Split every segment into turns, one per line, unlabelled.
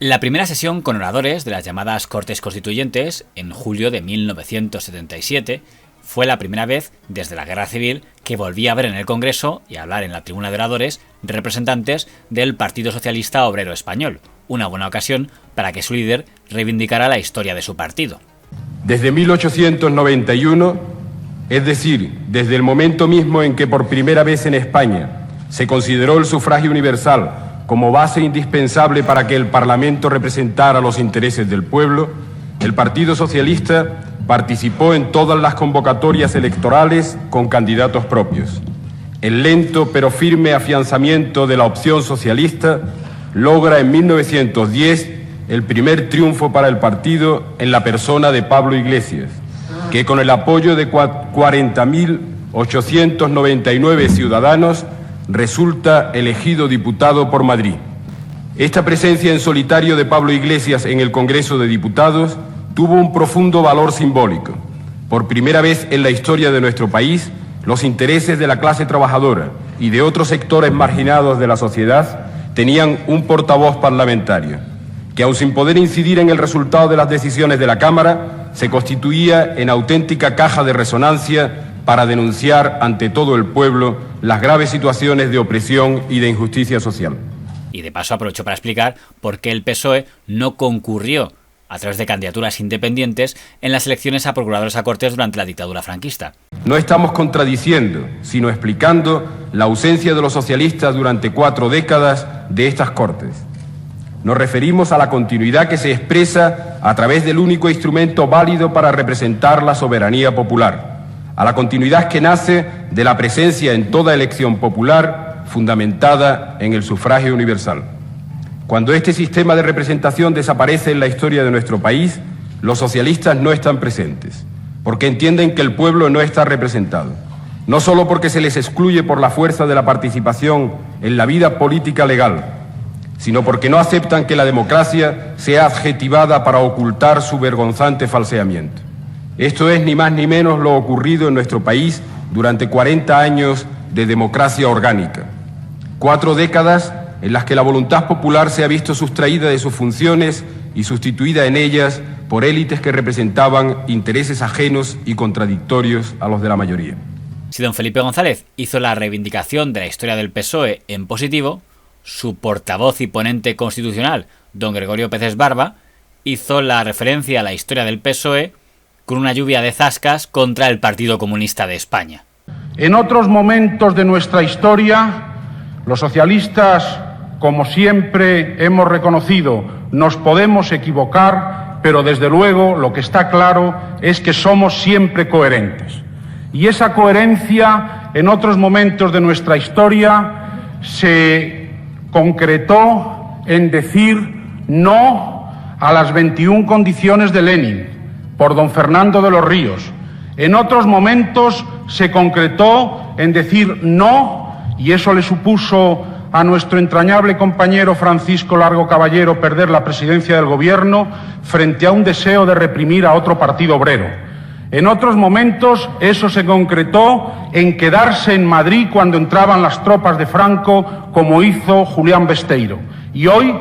La primera sesión con oradores de las llamadas Cortes Constituyentes, en julio de 1977, fue la primera vez desde la Guerra Civil que volvía a ver en el Congreso y a hablar en la tribuna de oradores representantes del Partido Socialista Obrero Español, una buena ocasión para que su líder reivindicara la historia de su partido.
Desde 1891, es decir, desde el momento mismo en que por primera vez en España se consideró el sufragio universal como base indispensable para que el Parlamento representara los intereses del pueblo, el Partido Socialista participó en todas las convocatorias electorales con candidatos propios. El lento pero firme afianzamiento de la opción socialista logra en 1910 el primer triunfo para el partido en la persona de Pablo Iglesias, que con el apoyo de 40.899 ciudadanos resulta elegido diputado por Madrid. Esta presencia en solitario de Pablo Iglesias en el Congreso de Diputados tuvo un profundo valor simbólico. Por primera vez en la historia de nuestro país, los intereses de la clase trabajadora y de otros sectores marginados de la sociedad tenían un portavoz parlamentario, que aun sin poder incidir en el resultado de las decisiones de la Cámara, se constituía en auténtica caja de resonancia para denunciar ante todo el pueblo las graves situaciones de opresión y de injusticia social.
Y de paso aprovecho para explicar por qué el PSOE no concurrió a través de candidaturas independientes en las elecciones a procuradores a Cortes durante la dictadura franquista.
No estamos contradiciendo, sino explicando la ausencia de los socialistas durante 4 décadas de estas Cortes. Nos referimos a la continuidad que se expresa a través del único instrumento válido para representar la soberanía popular, a la continuidad que nace de la presencia en toda elección popular fundamentada en el sufragio universal. Cuando este sistema de representación desaparece en la historia de nuestro país, los socialistas no están presentes, porque entienden que el pueblo no está representado, no solo porque se les excluye por la fuerza de la participación en la vida política legal, sino porque no aceptan que la democracia sea adjetivada para ocultar su vergonzante falseamiento. Esto es ni más ni menos lo ocurrido en nuestro país durante 40 años de democracia orgánica. 4 décadas en las que la voluntad popular se ha visto sustraída de sus funciones y sustituida en ellas por élites que representaban intereses ajenos y contradictorios a los de la mayoría.
Si don Felipe González hizo la reivindicación de la historia del PSOE en positivo, su portavoz y ponente constitucional, don Gregorio Pérez Barba, hizo la referencia a la historia del PSOE con una lluvia de zascas contra el Partido Comunista de España.
En otros momentos de nuestra historia, los socialistas, como siempre hemos reconocido, nos podemos equivocar, pero desde luego lo que está claro es que somos siempre coherentes. Y esa coherencia en otros momentos de nuestra historia se concretó en decir no a las 21 condiciones de Lenin por don Fernando de los Ríos. En otros momentos se concretó en decir no, y eso le supuso a nuestro entrañable compañero Francisco Largo Caballero perder la presidencia del gobierno frente a un deseo de reprimir a otro partido obrero. En otros momentos eso se concretó en quedarse en Madrid cuando entraban las tropas de Franco, como hizo Julián Besteiro. Y hoy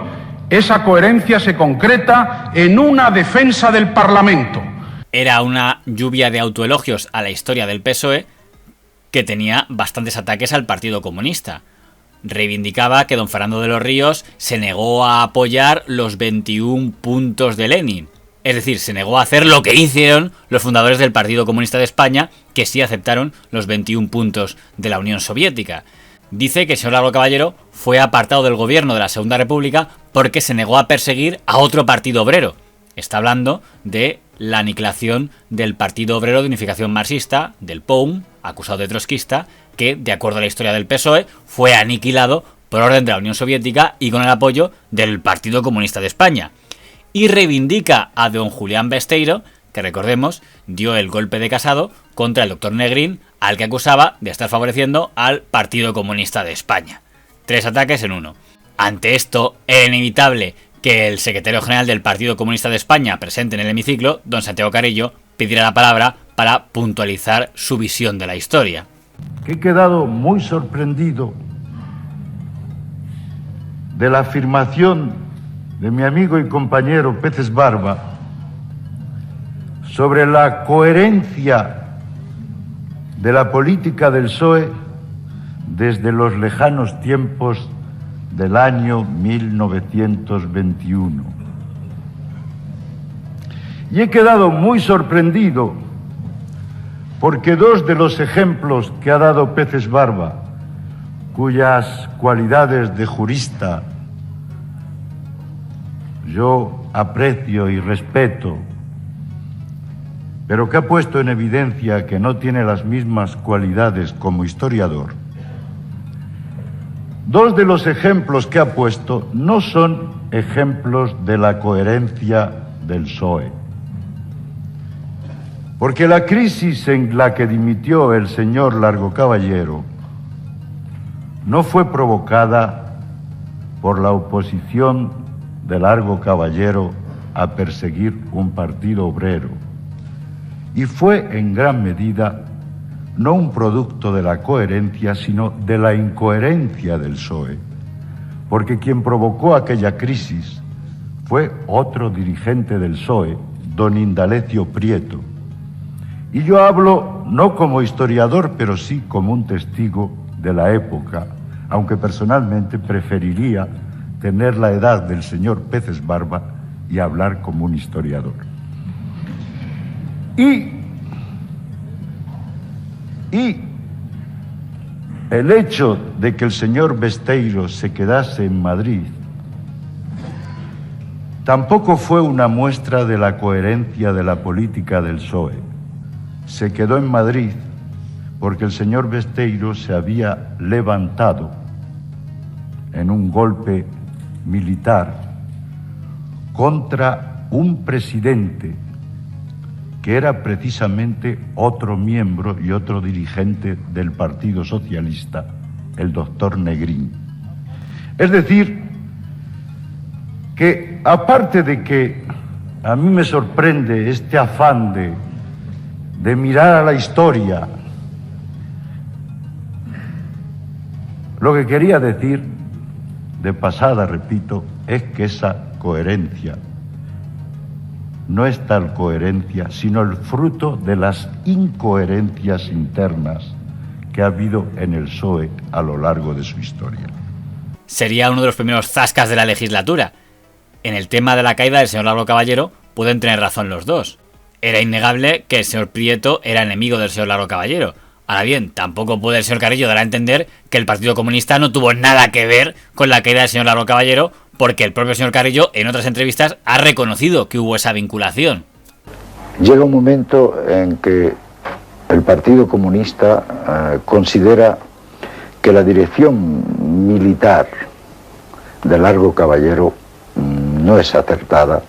esa coherencia se concreta en una defensa del Parlamento.
Era una lluvia de autoelogios a la historia del PSOE que tenía bastantes ataques al Partido Comunista. Reivindicaba que don Fernando de los Ríos se negó a apoyar los 21 puntos de Lenin. Es decir, se negó a hacer lo que hicieron los fundadores del Partido Comunista de España, que sí aceptaron los 21 puntos de la Unión Soviética. Dice que el señor Largo Caballero fue apartado del gobierno de la Segunda República porque se negó a perseguir a otro partido obrero. Está hablando de la aniquilación del Partido Obrero de Unificación Marxista, del POUM, acusado de trotskista, que, de acuerdo a la historia del PSOE, fue aniquilado por orden de la Unión Soviética y con el apoyo del Partido Comunista de España. Y reivindica a don Julián Besteiro, que recordemos, dio el golpe de Casado contra el doctor Negrín, al que acusaba de estar favoreciendo al Partido Comunista de España. 3 ataques en uno. Ante esto, era inevitable que el secretario general del Partido Comunista de España, presente en el hemiciclo, don Santiago Carrillo, pidiera la palabra para puntualizar su visión de la historia.
He quedado muy sorprendido de la afirmación de mi amigo y compañero Peces Barba sobre la coherencia de la política del PSOE desde los lejanos tiempos del año 1921. Y he quedado muy sorprendido porque dos de los ejemplos que ha dado Peces Barba, cuyas cualidades de jurista yo aprecio y respeto, pero que ha puesto en evidencia que no tiene las mismas cualidades como historiador, dos de los ejemplos que ha puesto no son ejemplos de la coherencia del PSOE. Porque la crisis en la que dimitió el señor Largo Caballero no fue provocada por la oposición de Largo Caballero a perseguir un partido obrero, y fue en gran medida no un producto de la coherencia, sino de la incoherencia del PSOE, porque quien provocó aquella crisis fue otro dirigente del PSOE, don Indalecio Prieto. Y yo hablo no como historiador, pero sí como un testigo de la época, aunque personalmente preferiría tener la edad del señor Peces Barba y hablar como un historiador. Y el hecho de que el señor Besteiro se quedase en Madrid tampoco fue una muestra de la coherencia de la política del PSOE. Se quedó en Madrid porque el señor Besteiro se había levantado en un golpe militar contra un presidente que era precisamente otro miembro y otro dirigente del Partido Socialista, el doctor Negrín. Es decir, que aparte de que a mí me sorprende este afán de mirar a la historia, lo que quería decir, de pasada, repito, es que esa coherencia no es tal coherencia, sino el fruto de las incoherencias internas que ha habido en el PSOE a lo largo de su historia.
Sería uno de los primeros zascas de la legislatura. En el tema de la caída del señor Largo Caballero pueden tener razón los dos. Era innegable que el señor Prieto era enemigo del señor Largo Caballero. Ahora bien, tampoco puede el señor Carrillo dar a entender que el Partido Comunista no tuvo nada que ver con la caída del señor Largo Caballero, porque el propio señor Carrillo en otras entrevistas ha reconocido que hubo esa vinculación.
Llega un momento en que el Partido Comunista considera que la dirección militar de Largo Caballero no es acertada.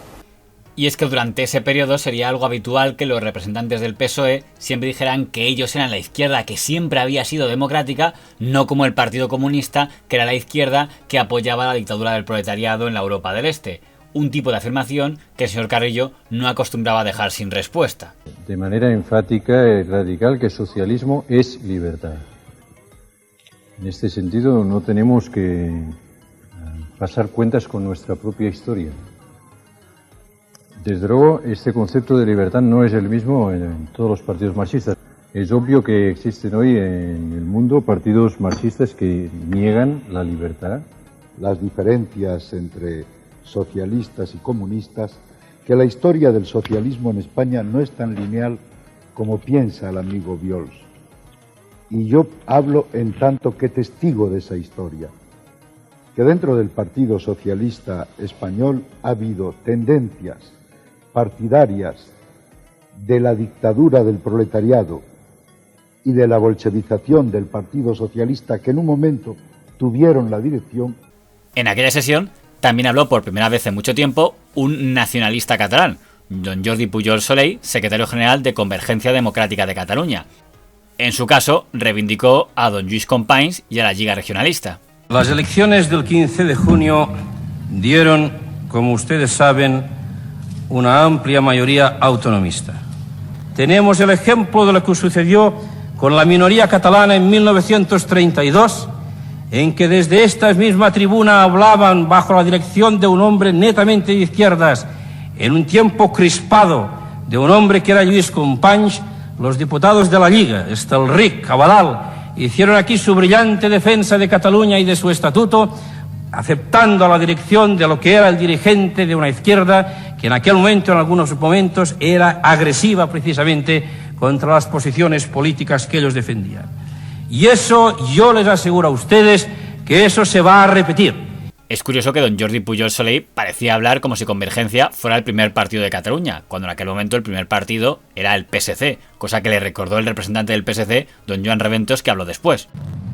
Y es que durante ese periodo sería algo habitual que los representantes del PSOE siempre dijeran que ellos eran la izquierda que siempre había sido democrática, no como el Partido Comunista, que era la izquierda que apoyaba la dictadura del proletariado en la Europa del Este. Un tipo de afirmación que el señor Carrillo no acostumbraba a dejar sin respuesta.
De manera enfática y radical que el socialismo es libertad. En este sentido no tenemos que pasar cuentas con nuestra propia historia. Desde luego, este concepto de libertad no es el mismo en todos los partidos marxistas. Es obvio que existen hoy en el mundo partidos marxistas que niegan la libertad.
Las diferencias entre socialistas y comunistas, que la historia del socialismo en España no es tan lineal como piensa el amigo Viols. Y yo hablo en tanto que testigo de esa historia. Que dentro del Partido Socialista Español ha habido tendencias partidarias de la dictadura del proletariado y de la bolchevización del Partido Socialista que en un momento tuvieron la dirección.
En aquella sesión también habló por primera vez en mucho tiempo un nacionalista catalán, don Jordi Pujol Soley, secretario general de Convergencia Democrática de Cataluña. En su caso, reivindicó a don Lluís Companys y a la Lliga Regionalista.
Las elecciones del 15 de junio dieron, como ustedes saben, una amplia mayoría autonomista. Tenemos el ejemplo de lo que sucedió con la minoría catalana en 1932, en que desde esta misma tribuna hablaban bajo la dirección de un hombre netamente de izquierdas, en un tiempo crispado de un hombre que era Lluís Companys, los diputados de la Lliga, Estelric, Abadal, hicieron aquí su brillante defensa de Cataluña y de su estatuto, aceptando la dirección de lo que era el dirigente de una izquierda que en aquel momento, en algunos momentos, era agresiva precisamente contra las posiciones políticas que ellos defendían. Y eso, yo les aseguro a ustedes que eso se va a repetir.
Es curioso que don Jordi Pujol Soley parecía hablar como si Convergencia fuera el primer partido de Cataluña, cuando en aquel momento el primer partido era el PSC, cosa que le recordó el representante del PSC, don Joan Reventos, que habló después.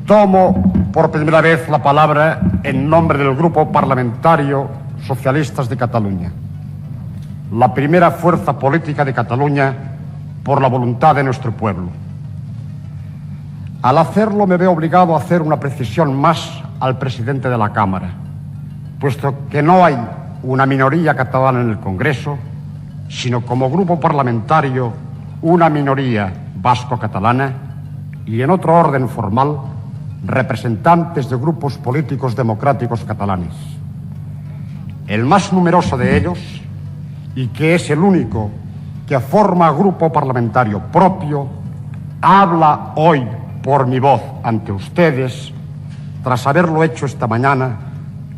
Tomo por primera vez la palabra en nombre del Grupo Parlamentario Socialistas de Cataluña, la primera fuerza política de Cataluña por la voluntad de nuestro pueblo. Al hacerlo me veo obligado a hacer una precisión más al presidente de la Cámara, puesto que no hay una minoría catalana en el Congreso, sino como grupo parlamentario una minoría vasco-catalana y, en otro orden formal, representantes de grupos políticos democráticos catalanes. El más numeroso de ellos, y que es el único que forma grupo parlamentario propio, habla hoy por mi voz ante ustedes, tras haberlo hecho esta mañana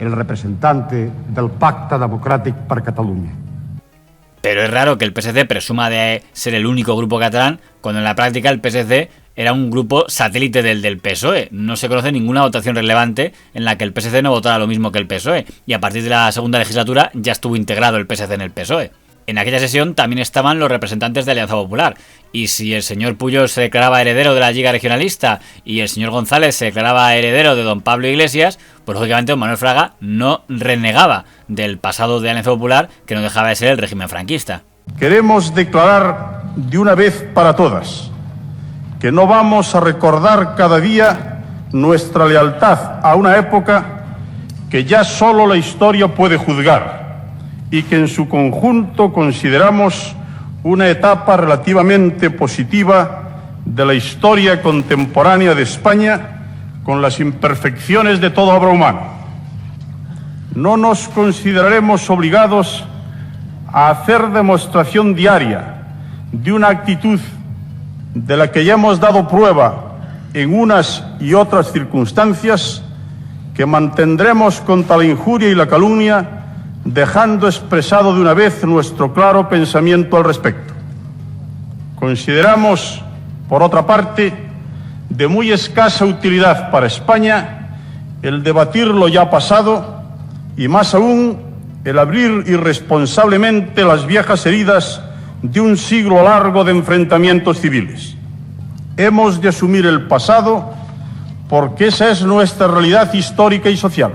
el representante del Pacte Democràtic per Catalunya.
Pero es raro que el PSC presuma de ser el único grupo catalán, cuando en la práctica el PSC era un grupo satélite del PSOE. No se conoce ninguna votación relevante en la que el PSC no votara lo mismo que el PSOE, y a partir de la segunda legislatura ya estuvo integrado el PSC en el PSOE. En aquella sesión también estaban los representantes de Alianza Popular, y si el señor Pujol se declaraba heredero de la Lliga Regionalista y el señor González se declaraba heredero de don Pablo Iglesias, pues lógicamente don Manuel Fraga no renegaba del pasado de Alianza Popular, que no dejaba de ser el régimen franquista.
Queremos declarar de una vez para todas que no vamos a recordar cada día nuestra lealtad a una época que ya solo la historia puede juzgar y que en su conjunto consideramos una etapa relativamente positiva de la historia contemporánea de España, con las imperfecciones de toda obra humana. No nos consideraremos obligados a hacer demostración diaria de una actitud de la que ya hemos dado prueba en unas y otras circunstancias, que mantendremos contra la injuria y la calumnia, dejando expresado de una vez nuestro claro pensamiento al respecto. Consideramos, por otra parte, de muy escasa utilidad para España el debatir lo ya pasado y, más aún, el abrir irresponsablemente las viejas heridas de un siglo largo de enfrentamientos civiles. Hemos de asumir el pasado porque esa es nuestra realidad histórica y social.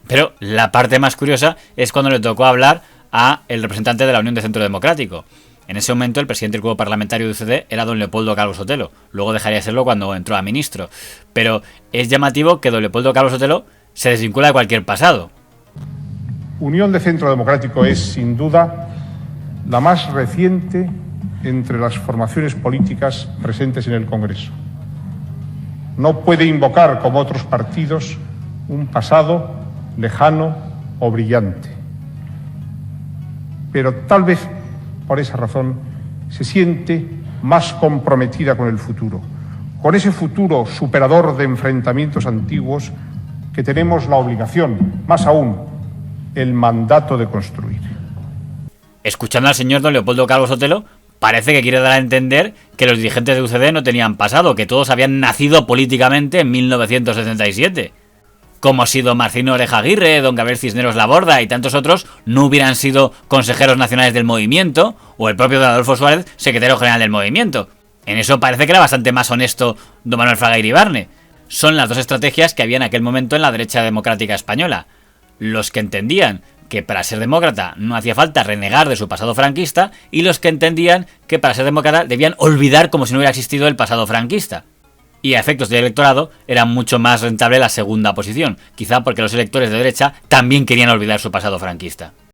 Pero la parte más curiosa es cuando le tocó hablar a el representante de la Unión de Centro Democrático. En ese momento el presidente del grupo parlamentario de UCD era don Leopoldo Calvo Sotelo. Luego dejaría de serlo cuando entró a ministro. Pero es llamativo que don Leopoldo Calvo Sotelo se desvincula de cualquier pasado.
Unión de Centro Democrático es, sin duda, la más reciente entre las formaciones políticas presentes en el Congreso. No puede invocar, como otros partidos, un pasado lejano o brillante. Pero tal vez por esa razón se siente más comprometida con el futuro, con ese futuro superador de enfrentamientos antiguos que tenemos la obligación, más aún, el mandato de construir.
Escuchando al señor don Leopoldo Calvo Sotelo, parece que quiere dar a entender que los dirigentes de UCD no tenían pasado, que todos habían nacido políticamente en 1977. Como si don Marcino Oreja Aguirre, don Gabriel Cisneros Laborda y tantos otros no hubieran sido consejeros nacionales del movimiento, o el propio don Adolfo Suárez, secretario general del movimiento. En eso parece que era bastante más honesto don Manuel Fraga Iribarne. Son las dos estrategias que había en aquel momento en la derecha democrática española. Los que entendían que para ser demócrata no hacía falta renegar de su pasado franquista, y los que entendían que para ser demócrata debían olvidar como si no hubiera existido el pasado franquista. Y a efectos del electorado era mucho más rentable la segunda posición, quizá porque los electores de derecha también querían olvidar su pasado franquista.